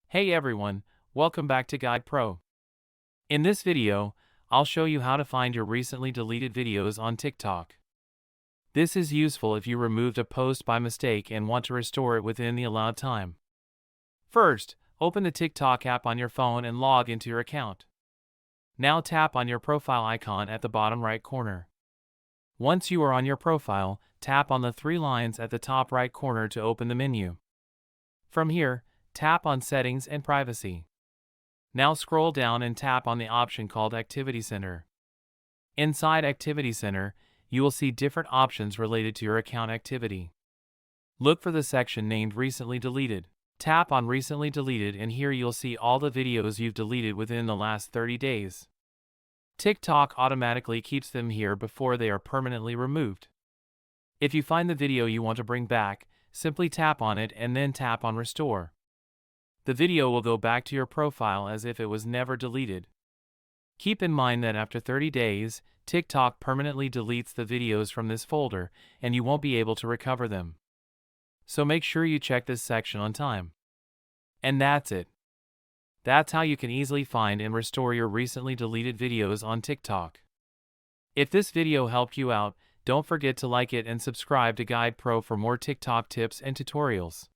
Hey everyone, welcome back to Guide Pro. In this video, I'll show you how to find your recently deleted videos on TikTok. This is useful if you removed a post by mistake and want to restore it within the allowed time. First, open the TikTok app on your phone and log into your account. Now tap on your profile icon at the bottom right corner. Once you are on your profile, tap on the three lines at the top right corner to open the menu. From here, tap on Settings and Privacy. Now scroll down and tap on the option called Activity Center. Inside Activity Center, you will see different options related to your account activity. Look for the section named Recently Deleted. Tap on Recently Deleted and here you'll see all the videos you've deleted within the last 30 days. TikTok automatically keeps them here before they are permanently removed. If you find the video you want to bring back, simply tap on it and then tap on Restore. The video will go back to your profile as if it was never deleted. Keep in mind that after 30 days, TikTok permanently deletes the videos from this folder and you won't be able to recover them. So make sure you check this section on time. And that's it. That's how you can easily find and restore your recently deleted videos on TikTok. If this video helped you out, don't forget to like it and subscribe to Guide Pro for more TikTok tips and tutorials.